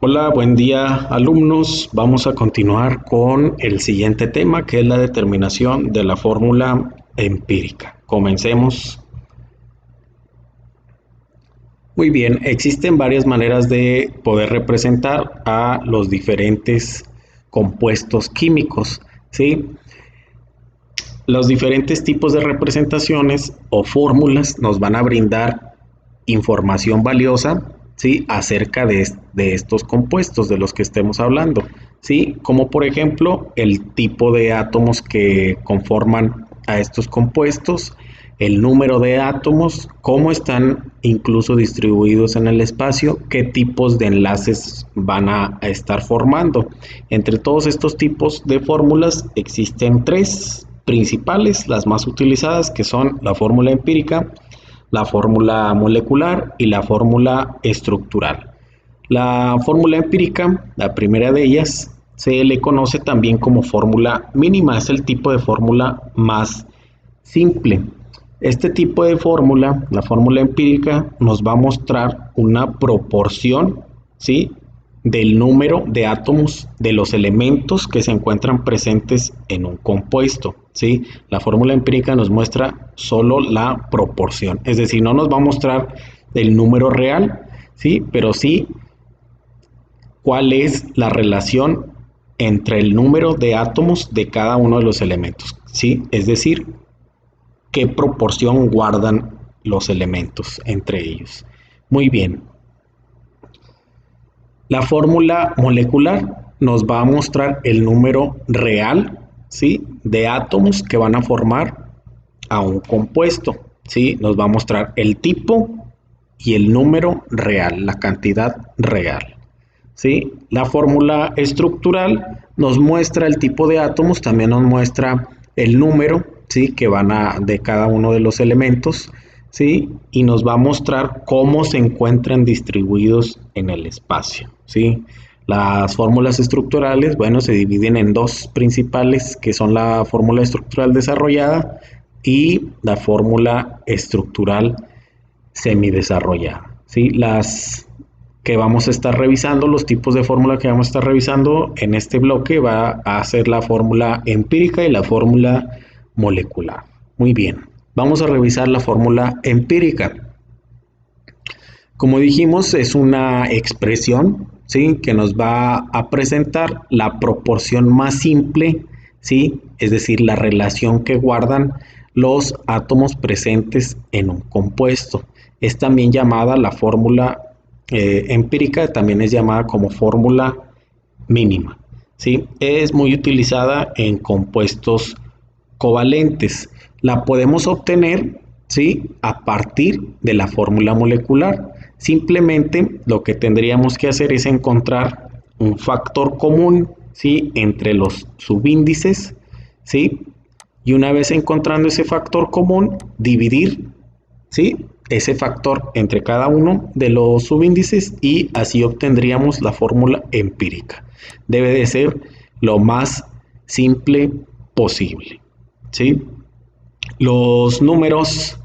Hola, buen día alumnos. Vamos a continuar con el siguiente tema que es la determinación de la fórmula empírica. Comencemos. Muy bien, existen varias maneras de poder representar a los diferentes compuestos químicos, ¿sí? Los diferentes tipos de representaciones o fórmulas nos van a brindar información valiosa, ¿sí? Acerca de estos compuestos de los que estemos hablando, ¿sí? Como por ejemplo el tipo de átomos que conforman a estos compuestos, el número de átomos, cómo están incluso distribuidos en el espacio, qué tipos de enlaces van a estar formando. Entre todos estos tipos de fórmulas existen tres principales, las más utilizadas, que son la fórmula empírica, la fórmula molecular y la fórmula estructural. La fórmula empírica, la primera de ellas, se le conoce también como fórmula mínima, es el tipo de fórmula más simple. Este tipo de fórmula, la fórmula empírica, nos va a mostrar una proporción, ¿sí?, del número de átomos de los elementos que se encuentran presentes en un compuesto, ¿sí? La fórmula empírica nos muestra solo la proporción, es decir, no nos va a mostrar el número real, ¿sí?, pero sí cuál es la relación entre el número de átomos de cada uno de los elementos, ¿sí? Es decir, qué proporción guardan los elementos entre ellos. Muy bien. La fórmula molecular nos va a mostrar el número real, ¿sí?, de átomos que van a formar a un compuesto, ¿sí? Nos va a mostrar el tipo y el número real, la cantidad real, ¿sí? La fórmula estructural nos muestra el tipo de átomos, también nos muestra el número, ¿sí?, que van de cada uno de los elementos, ¿sí?, y nos va a mostrar cómo se encuentran distribuidos en el espacio, ¿sí? Las fórmulas estructurales, bueno, se dividen en dos principales, que son la fórmula estructural desarrollada y la fórmula estructural semidesarrollada, ¿sí? Las que vamos a estar revisando, los tipos de fórmula que vamos a estar revisando en este bloque va a ser la fórmula empírica y la fórmula molecular. Muy bien, vamos a revisar la fórmula empírica. Como dijimos, es una expresión, ¿sí?, que nos va a presentar la proporción más simple, ¿sí?, es decir, la relación que guardan los átomos presentes en un compuesto. Es también llamada la fórmula empírica, también es llamada como fórmula mínima, ¿sí? Es muy utilizada en compuestos covalentes. La podemos obtener, ¿sí?, a partir de la fórmula molecular. Simplemente lo que tendríamos que hacer es encontrar un factor común, ¿sí?, entre los subíndices, ¿sí?, y una vez encontrando ese factor común, dividir, ¿sí?, ese factor entre cada uno de los subíndices y así obtendríamos la fórmula empírica. Debe de ser lo más simple posible, ¿sí? Los números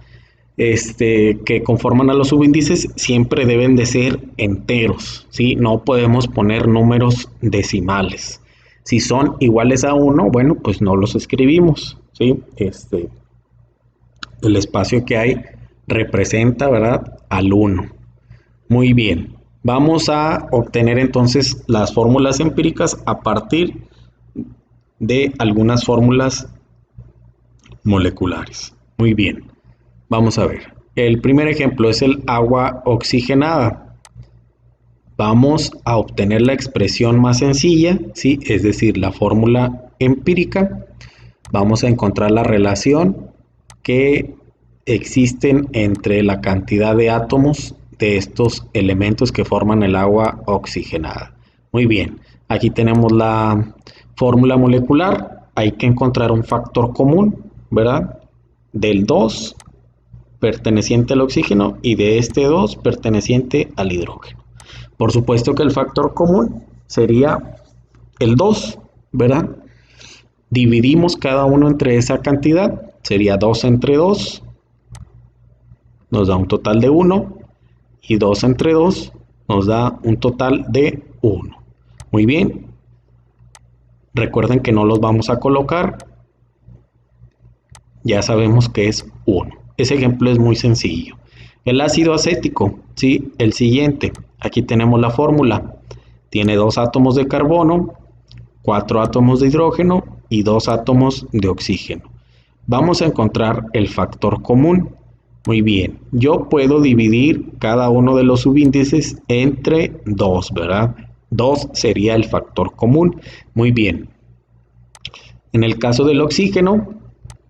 que conforman a los subíndices siempre deben de ser enteros, ¿sí? No podemos poner números decimales. Si son iguales a 1, bueno, pues no los escribimos, ¿sí? El espacio que hay representa, ¿verdad?, al 1. Muy bien. Vamos a obtener entonces las fórmulas empíricas a partir de algunas fórmulas moleculares. Muy bien. Vamos a ver. El primer ejemplo es el agua oxigenada. Vamos a obtener la expresión más sencilla, ¿sí?, es decir, la fórmula empírica. Vamos a encontrar la relación que existen entre la cantidad de átomos de estos elementos que forman el agua oxigenada. Muy bien, aquí tenemos la fórmula molecular. Hay que encontrar un factor común, ¿verdad?, del 2 perteneciente al oxígeno y de este 2 perteneciente al hidrógeno. Por supuesto que el factor común sería el 2, ¿verdad? Dividimos cada uno entre esa cantidad, sería 2 entre 2, nos da un total de 1, y 2 entre 2 nos da un total de 1. Muy bien. Recuerden que no los vamos a colocar. Ya sabemos que es 1. Ese ejemplo es muy sencillo. El ácido acético, ¿sí? El siguiente. Aquí tenemos la fórmula. Tiene 2 átomos de carbono, 4 átomos de hidrógeno y 2 átomos de oxígeno. Vamos a encontrar el factor común. Muy bien, yo puedo dividir cada uno de los subíndices entre 2, ¿verdad? 2 sería el factor común. Muy bien. En el caso del oxígeno,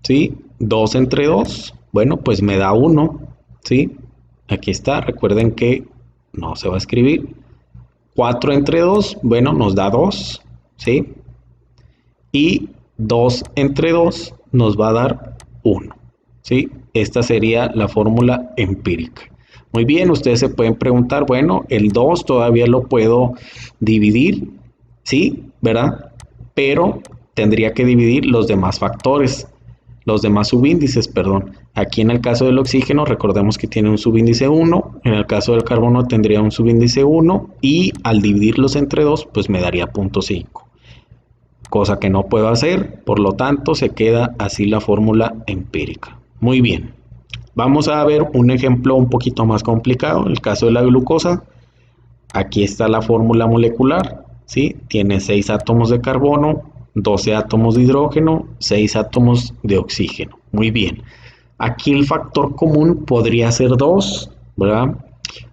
¿sí? 2 entre 2, bueno, pues me da 1, ¿sí? Aquí está, recuerden que no se va a escribir. 4 entre 2, bueno, nos da 2, ¿sí? Y 2 entre 2 nos va a dar 1, ¿sí? Esta sería la fórmula empírica. Muy bien, ustedes se pueden preguntar, bueno, el 2 todavía lo puedo dividir, ¿sí? ¿Verdad? Pero tendría que dividir los demás factores, los demás subíndices, perdón. Aquí en el caso del oxígeno, recordemos que tiene un subíndice 1, en el caso del carbono tendría un subíndice 1 y al dividirlos entre 2, pues me daría 0.5. Cosa que no puedo hacer, por lo tanto se queda así la fórmula empírica. Muy bien, vamos a ver un ejemplo un poquito más complicado, el caso de la glucosa. Aquí está la fórmula molecular, ¿sí? Tiene 6 átomos de carbono, 12 átomos de hidrógeno, 6 átomos de oxígeno. Muy bien, aquí el factor común podría ser 2, ¿verdad?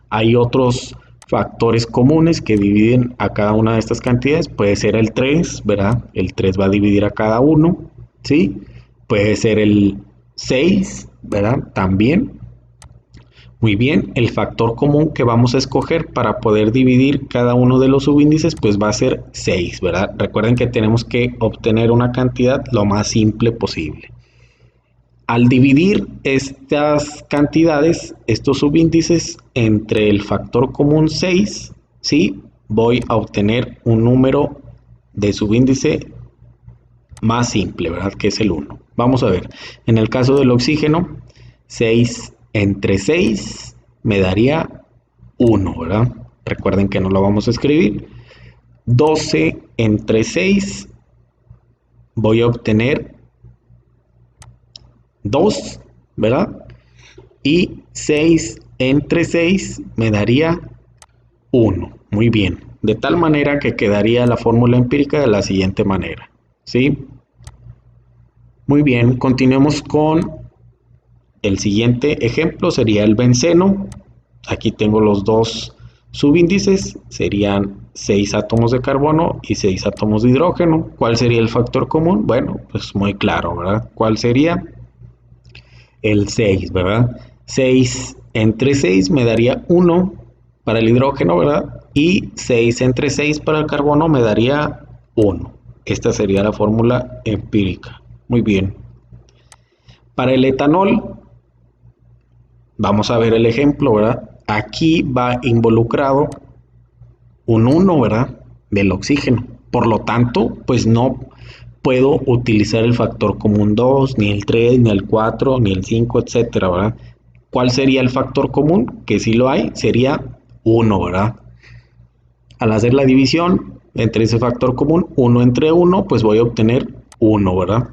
Hay otros factores comunes que dividen a cada una de estas cantidades. Puede ser el 3, ¿verdad? El 3 va a dividir a cada uno, ¿sí? Puede ser el 6, ¿verdad? También. Muy bien, el factor común que vamos a escoger para poder dividir cada uno de los subíndices, pues va a ser 6, ¿verdad? Recuerden que tenemos que obtener una cantidad lo más simple posible. Al dividir estas cantidades, estos subíndices, entre el factor común 6, ¿sí? Voy a obtener un número de subíndice más simple, ¿verdad? Que es el 1. Vamos a ver, en el caso del oxígeno, 6 entre 6 me daría 1, ¿verdad? Recuerden que no lo vamos a escribir. 12 entre 6 voy a obtener 2, ¿verdad? Y 6 entre 6 me daría 1. Muy bien. De tal manera que quedaría la fórmula empírica de la siguiente manera, ¿sí? Muy bien, continuemos con el siguiente ejemplo, sería el benceno. Aquí tengo los dos subíndices, serían 6 átomos de carbono y 6 átomos de hidrógeno. ¿Cuál sería el factor común? Bueno, pues muy claro, ¿verdad? ¿Cuál sería? El 6, ¿verdad? 6 entre 6 me daría 1 para el hidrógeno, ¿verdad? Y 6 entre 6 para el carbono me daría 1. Esta sería la fórmula empírica. Muy bien. Para el etanol, vamos a ver el ejemplo, ¿verdad? Aquí va involucrado un 1, ¿verdad? Del oxígeno. Por lo tanto, pues no puedo utilizar el factor común 2, ni el 3, ni el 4, ni el 5, etcétera, ¿verdad? ¿Cuál sería el factor común? Que si lo hay, sería 1, ¿verdad? Al hacer la división entre ese factor común, 1 entre 1, pues voy a obtener 1, ¿verdad?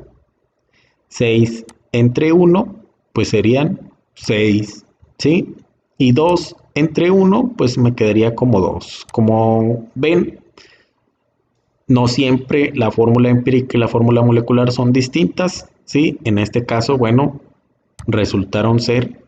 6 entre 1, pues serían 6, ¿sí? Y 2 entre 1, pues me quedaría como 2. Como ven, no siempre la fórmula empírica y la fórmula molecular son distintas, ¿sí? En este caso, bueno, resultaron ser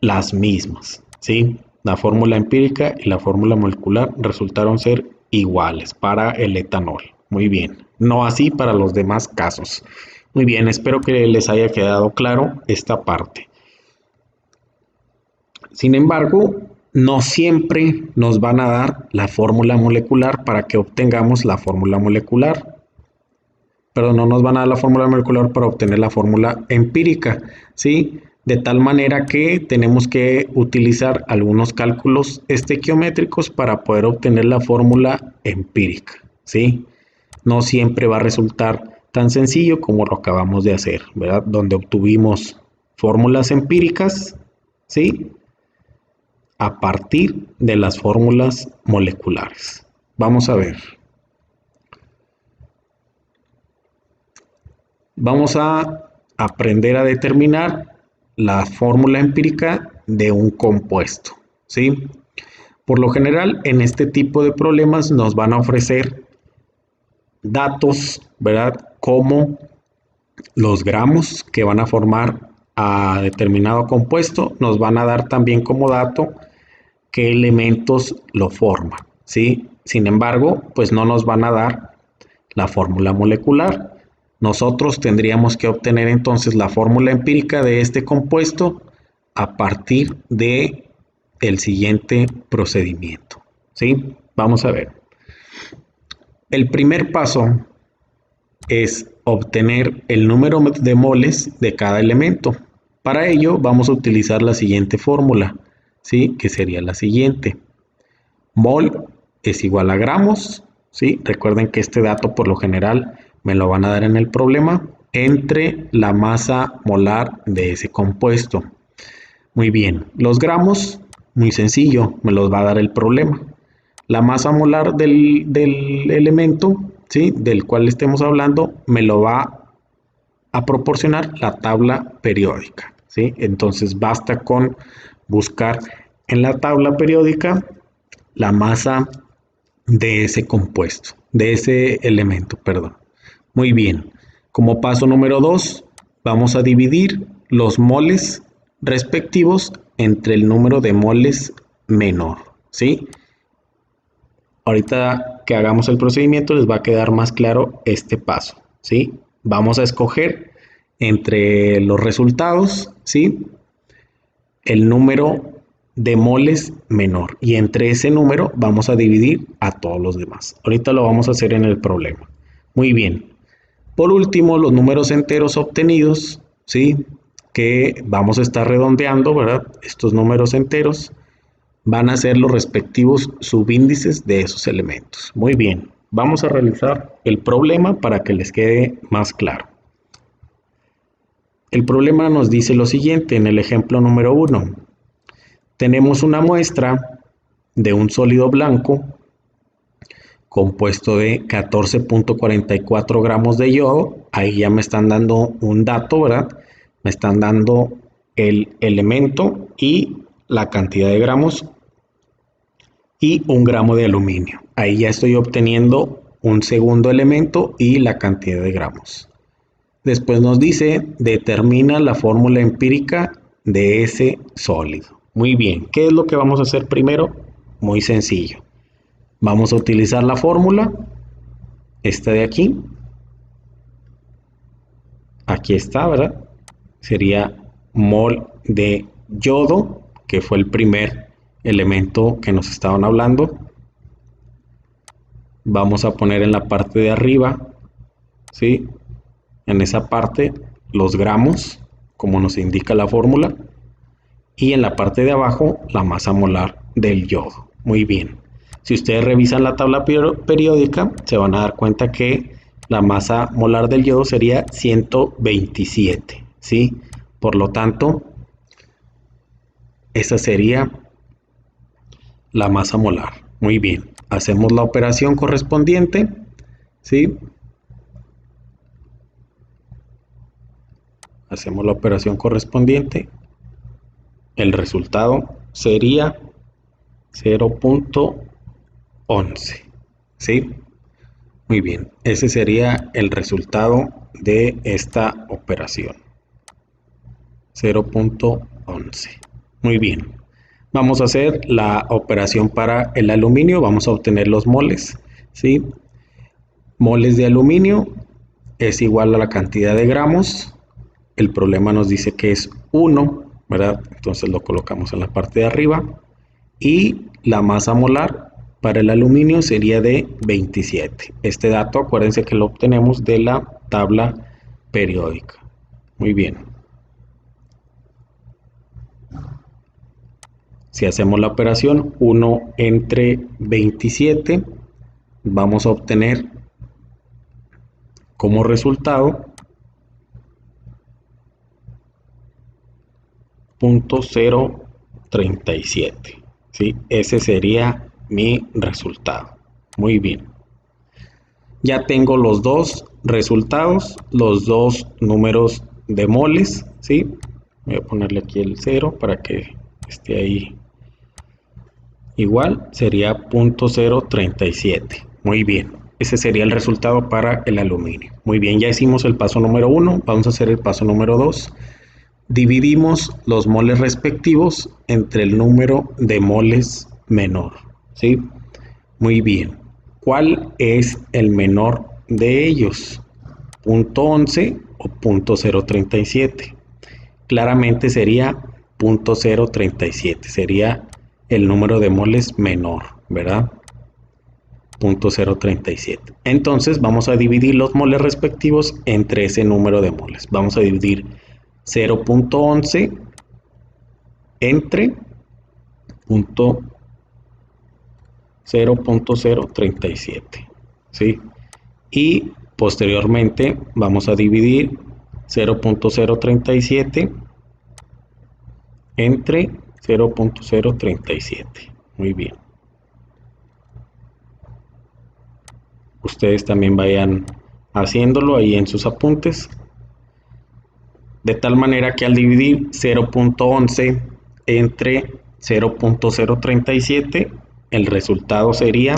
las mismas, ¿sí? La fórmula empírica y la fórmula molecular resultaron ser iguales para el etanol. Muy bien. No así para los demás casos. Muy bien, espero que les haya quedado claro esta parte. Sin embargo, no siempre nos van a dar la fórmula molecular para que obtengamos la fórmula molecular. Pero no nos van a dar la fórmula molecular para obtener la fórmula empírica, ¿sí? De tal manera que tenemos que utilizar algunos cálculos estequiométricos para poder obtener la fórmula empírica, ¿sí? No siempre va a resultar tan sencillo como lo acabamos de hacer, ¿verdad? Donde obtuvimos fórmulas empíricas, ¿sí? A partir de las fórmulas moleculares. Vamos a ver. Vamos a aprender a determinar la fórmula empírica de un compuesto, ¿sí? Por lo general, en este tipo de problemas nos van a ofrecer datos, ¿verdad? Como los gramos que van a formar a determinado compuesto, nos van a dar también como dato qué elementos lo forman, ¿sí? Sin embargo, pues no nos van a dar la fórmula molecular. Nosotros tendríamos que obtener entonces la fórmula empírica de este compuesto a partir de el siguiente procedimiento, ¿sí? Vamos a ver. El primer paso es obtener el número de moles de cada elemento. Para ello vamos a utilizar la siguiente fórmula, ¿sí? Que sería la siguiente. Mol es igual a gramos, ¿sí? Recuerden que este dato por lo general me lo van a dar en el problema, entre la masa molar de ese compuesto. Muy bien, los gramos, muy sencillo, me los va a dar el problema. La masa molar del elemento, ¿sí? Del cual estemos hablando, me lo va a proporcionar la tabla periódica, ¿sí? Entonces basta con buscar en la tabla periódica la masa de ese compuesto, de ese elemento, perdón. Muy bien. Como paso número 2, vamos a dividir los moles respectivos entre el número de moles menor, ¿sí? Ahorita que hagamos el procedimiento les va a quedar más claro este paso, ¿sí? Vamos a escoger entre los resultados, ¿sí? El número de moles menor y entre ese número vamos a dividir a todos los demás. Ahorita lo vamos a hacer en el problema. Muy bien. Por último, los números enteros obtenidos, ¿sí? Que vamos a estar redondeando, ¿verdad? Estos números enteros van a ser los respectivos subíndices de esos elementos. Muy bien. Vamos a realizar el problema para que les quede más claro. El problema nos dice lo siguiente en el ejemplo número 1. Tenemos una muestra de un sólido blanco compuesto de 14.44 gramos de yodo. Ahí ya me están dando un dato, ¿verdad? Me están dando el elemento y la cantidad de gramos y 1 gramo de aluminio. Ahí ya estoy obteniendo un segundo elemento y la cantidad de gramos. Después nos dice, determina la fórmula empírica de ese sólido. Muy bien, ¿qué es lo que vamos a hacer primero? Muy sencillo. Vamos a utilizar la fórmula, esta de aquí. Aquí está, ¿verdad? Sería mol de yodo, que fue el primer elemento que nos estaban hablando. Vamos a poner en la parte de arriba, ¿sí? En esa parte los gramos, como nos indica la fórmula, y en la parte de abajo la masa molar del yodo. Muy bien. Si ustedes revisan la tabla periódica, se van a dar cuenta que la masa molar del yodo sería 127, ¿sí? Por lo tanto, esa sería la masa molar. Muy bien. Hacemos la operación correspondiente, ¿sí? Hacemos la operación correspondiente. El resultado sería 0.11, ¿sí? Muy bien, ese sería el resultado de esta operación. 0.11. Muy bien. Vamos a hacer la operación para el aluminio. Vamos a obtener los moles, ¿sí? Moles de aluminio es igual a la cantidad de gramos. El problema nos dice que es 1, ¿verdad? Entonces lo colocamos en la parte de arriba. Y la masa molar para el aluminio sería de 27. Este dato, acuérdense que lo obtenemos de la tabla periódica. Muy bien. Si hacemos la operación 1 entre 27, vamos a obtener como resultado 0.037. ¿Sí? Ese sería mi resultado. Muy bien. Ya tengo los dos resultados, los dos números de moles, ¿sí? Voy a ponerle aquí el 0 para que esté ahí igual, sería 0.037. Muy bien, ese sería el resultado para el aluminio. Muy bien, ya hicimos el paso número 1, vamos a hacer el paso número 2. Dividimos los moles respectivos entre el número de moles menor, ¿sí? Muy bien. ¿Cuál es el menor de ellos? ¿0.11 o 0.037? Claramente sería 0.037, sería el número de moles menor, ¿verdad? 0.037. Entonces vamos a dividir los moles respectivos entre ese número de moles. Vamos a dividir 0.11 entre 0.037, ¿sí? Y posteriormente vamos a dividir 0.037 entre 0.037. Muy bien. Ustedes también vayan haciéndolo ahí en sus apuntes. De tal manera que al dividir 0.11 entre 0.037, el resultado sería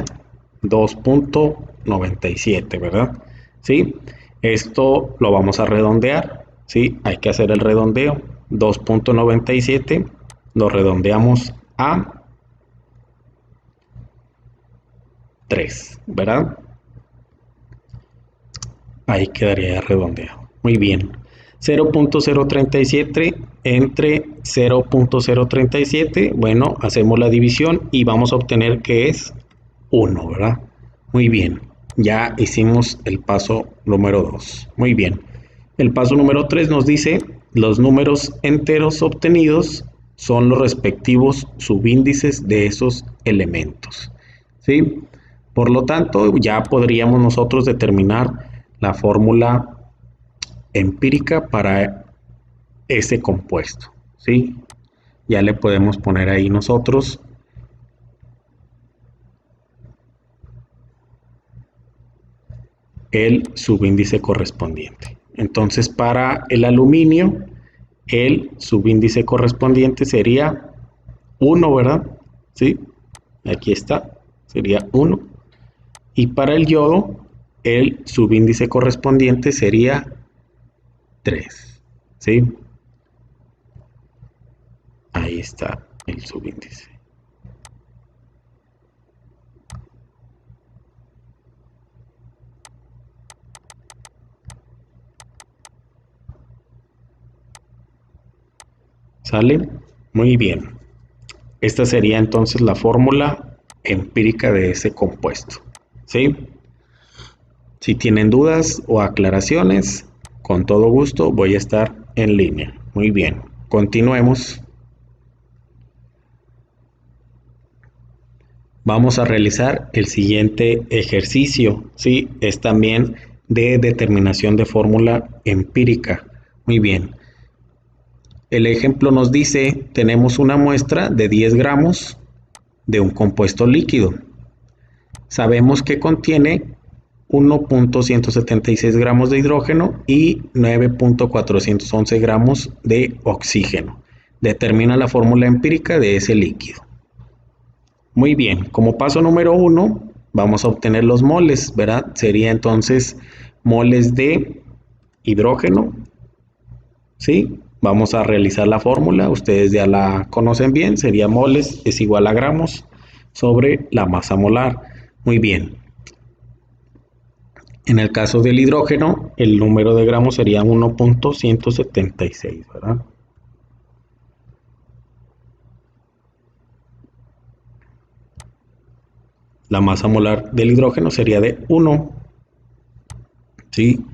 2.97, ¿verdad? ¿Sí? Esto lo vamos a redondear, ¿sí? Hay que hacer el redondeo. 2.97 lo redondeamos a 3, ¿verdad? Ahí quedaría redondeado. Muy bien. 0.037 entre 0.037. Bueno, hacemos la división y vamos a obtener que es 1, ¿verdad? Muy bien. Ya hicimos el paso número 2. Muy bien. El paso número 3 nos dice los números enteros obtenidos son los respectivos subíndices de esos elementos. ¿Sí? Por lo tanto, ya podríamos nosotros determinar la fórmula empírica para ese compuesto, ¿sí? Ya le podemos poner ahí nosotros el subíndice correspondiente. Entonces, para el aluminio, el subíndice correspondiente sería 1, ¿verdad? ¿Sí? Aquí está, sería 1. Y para el yodo, el subíndice correspondiente sería 3, ¿sí? Ahí está el subíndice. ¿Sale? Muy bien. Esta sería entonces la fórmula empírica de ese compuesto. ¿Sí? Si tienen dudas o aclaraciones, con todo gusto voy a estar en línea. Muy bien. Continuemos. Vamos a realizar el siguiente ejercicio. ¿Sí? Es también de determinación de fórmula empírica. Muy bien. El ejemplo nos dice, tenemos una muestra de 10 gramos de un compuesto líquido. Sabemos que contiene 1.176 gramos de hidrógeno y 9.411 gramos de oxígeno. Determina la fórmula empírica de ese líquido. Muy bien, como paso número 1 vamos a obtener los moles, ¿verdad? Sería entonces moles de hidrógeno, ¿sí? Vamos a realizar la fórmula, ustedes ya la conocen bien, sería moles es igual a gramos sobre la masa molar. Muy bien. En el caso del hidrógeno, el número de gramos sería 1.176, ¿verdad? La masa molar del hidrógeno sería de 1, ¿sí?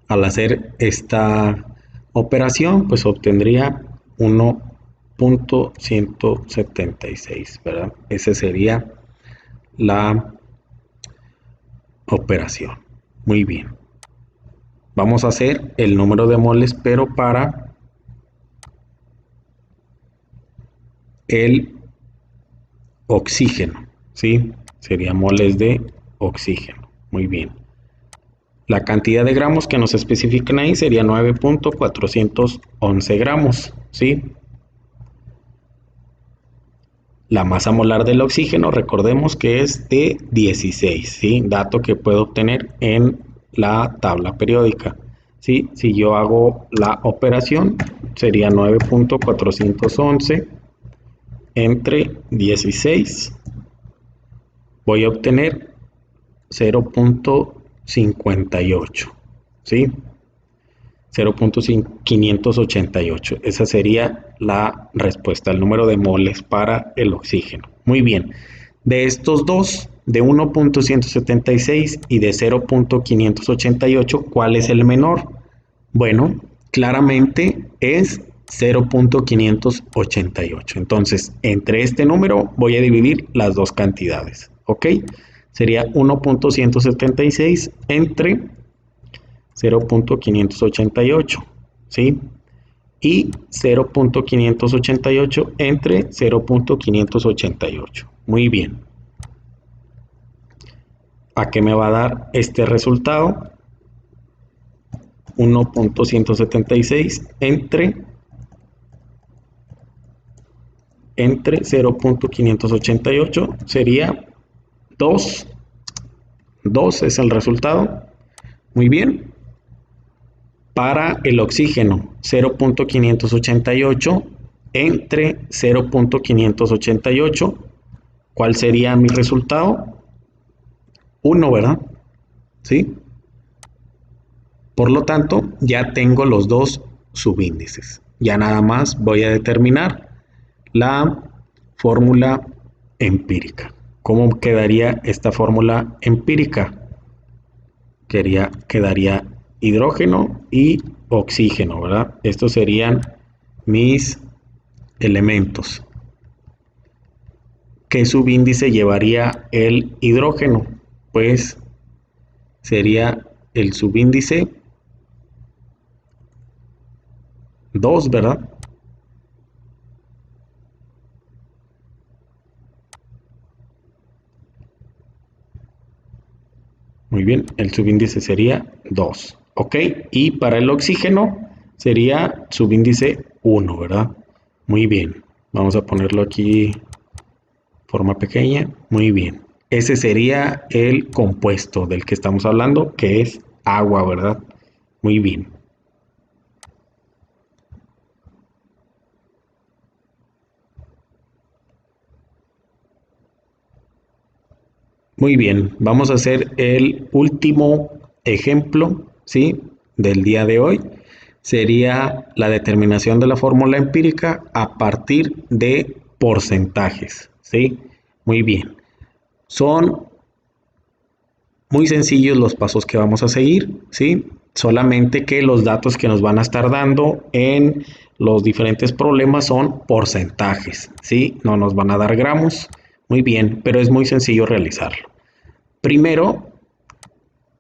Al hacer esta operación, pues obtendría 1.176, ¿verdad? Esa sería la operación. Muy bien. Vamos a hacer el número de moles, pero para el oxígeno, ¿sí? Sería moles de oxígeno. Muy bien. La cantidad de gramos que nos especifican ahí sería 9.411 gramos, ¿sí? La masa molar del oxígeno, recordemos que es de 16, ¿sí? Dato que puedo obtener en la tabla periódica, ¿sí? Si yo hago la operación, sería 9.411 entre 16. Voy a obtener 0.58, ¿sí? 0.588. Esa sería la respuesta, el número de moles para el oxígeno. Muy bien. De estos dos, de 1.176 y de 0.588, ¿cuál es el menor? Bueno, claramente es 0.588. Entonces, entre este número voy a dividir las dos cantidades. ¿Ok? Sería 1.176 entre 0.588, ¿sí? Y 0.588 entre 0.588. Muy bien. ¿A qué me va a dar este resultado? 1.176 entre 0.588 sería 2. 2 es el resultado. Muy bien. Para el oxígeno, 0.588 entre 0.588. ¿Cuál sería mi resultado? 1, ¿verdad? ¿Sí? Por lo tanto, ya tengo los dos subíndices. Ya nada más voy a determinar la fórmula empírica. ¿Cómo quedaría esta fórmula empírica? Quedaría hidrógeno y oxígeno, ¿verdad? Estos serían mis elementos. ¿Qué subíndice llevaría el hidrógeno? Pues sería el subíndice 2, ¿verdad? Muy bien, el subíndice sería 2, ¿ok? Y para el oxígeno sería subíndice 1, ¿verdad? Muy bien, vamos a ponerlo aquí forma pequeña, muy bien. Ese sería el compuesto del que estamos hablando, que es agua, ¿verdad? Muy bien. Muy bien, vamos a hacer el último ejemplo, ¿sí? Del día de hoy. Sería la determinación de la fórmula empírica a partir de porcentajes, ¿sí? Muy bien. Son muy sencillos los pasos que vamos a seguir, ¿sí? Solamente que los datos que nos van a estar dando en los diferentes problemas son porcentajes, ¿sí? No nos van a dar gramos. Muy bien, pero es muy sencillo realizarlo. Primero,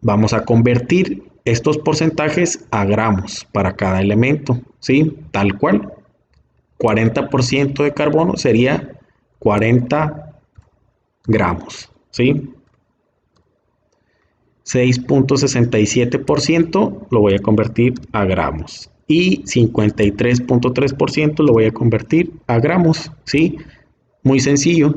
vamos a convertir estos porcentajes a gramos para cada elemento, ¿sí? Tal cual. 40% de carbono sería 40 gramos, ¿sí? 6.67% lo voy a convertir a gramos y 53.3% lo voy a convertir a gramos, ¿sí? Muy sencillo.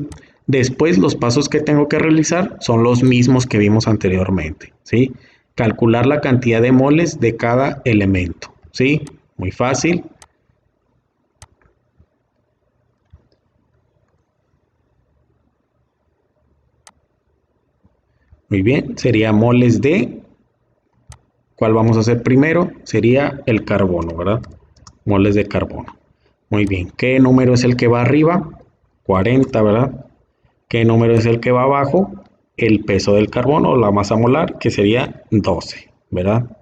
Después los pasos que tengo que realizar son los mismos que vimos anteriormente, ¿sí? Calcular la cantidad de moles de cada elemento, ¿sí? Muy fácil. Muy bien, sería moles de, ¿cuál vamos a hacer primero? Sería el carbono, ¿verdad? Moles de carbono. Muy bien, ¿qué número es el que va arriba? 40, ¿verdad? ¿Qué número es el que va abajo? El peso del carbono, la masa molar, que sería 12, ¿verdad?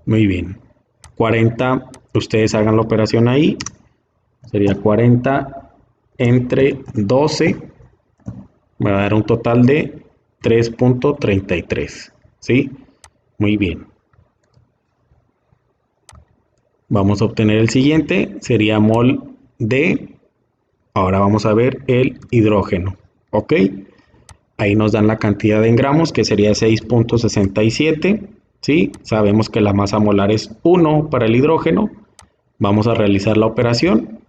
Muy bien. 40, ustedes hagan la operación ahí. Sería 40 entre 12. Me va a dar un total de 3.33. ¿Sí? Muy bien. Vamos a obtener el siguiente, sería mol de, ahora vamos a ver el hidrógeno, ¿ok? Ahí nos dan la cantidad en gramos, que sería 6.67, ¿sí? Sabemos que la masa molar es 1 para el hidrógeno. Vamos a realizar la operación.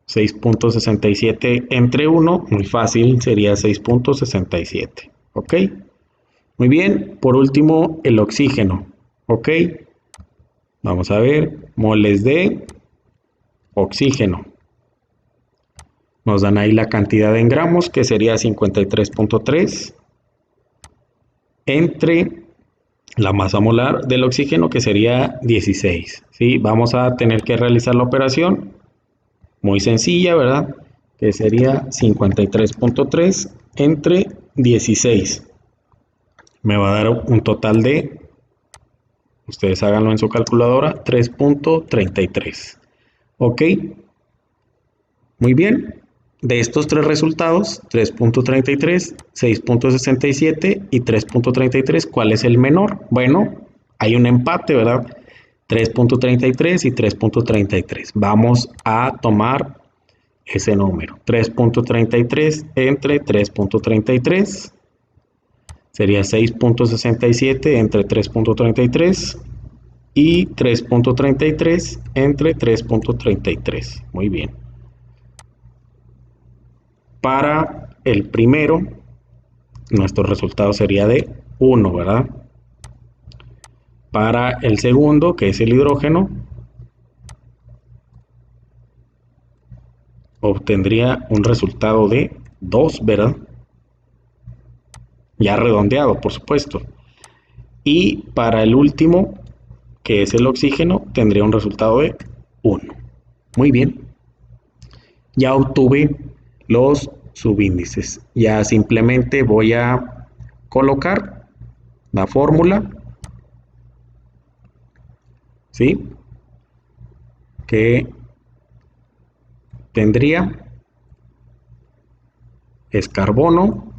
6.67 entre 1, muy fácil, sería 6.67, ¿ok? Muy bien, por último el oxígeno, ¿ok? Vamos a ver, moles de oxígeno. Nos dan ahí la cantidad en gramos, que sería 53.3, entre la masa molar del oxígeno, que sería 16, ¿sí? Vamos a tener que realizar la operación, muy sencilla, ¿verdad? Que sería 53.3 entre 16. Me va a dar un total de, ustedes háganlo en su calculadora, 3.33. ¿Ok? Muy bien. De estos tres resultados, 3.33, 6.67 y 3.33, ¿cuál es el menor? Bueno, hay un empate, ¿verdad? 3.33 y 3.33. Vamos a tomar ese número. 3.33 entre 3.33 sería 6.67 entre 3.33 y 3.33 entre 3.33. Muy bien. Para el primero, nuestro resultado sería de 1, ¿verdad? Para el segundo, que es el hidrógeno, obtendría un resultado de 2, ¿verdad? Ya redondeado, por supuesto. Y para el último, que es el oxígeno, tendría un resultado de 1. Muy bien. Ya obtuve los subíndices. Ya simplemente voy a colocar la fórmula, ¿sí? Que tendría, es carbono,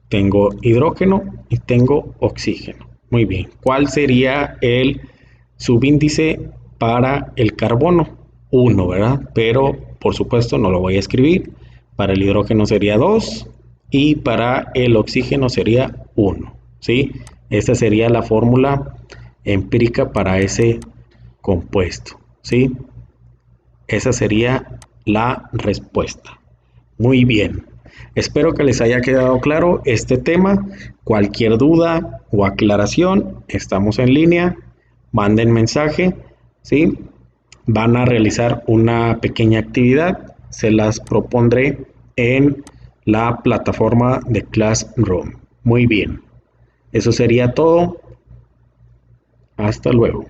tengo hidrógeno y tengo oxígeno. Muy bien. ¿Cuál sería el subíndice para el carbono? 1, ¿verdad? Pero por supuesto no lo voy a escribir. Para el hidrógeno sería 2 y para el oxígeno sería 1, ¿sí? Esta sería la fórmula empírica para ese compuesto, ¿sí? Esa sería la respuesta. Muy bien. Espero que les haya quedado claro este tema. Cualquier duda o aclaración, estamos en línea. Manden mensaje, ¿sí? Van a realizar una pequeña actividad. Se las propondré en la plataforma de Classroom. Muy bien. Eso sería todo. Hasta luego.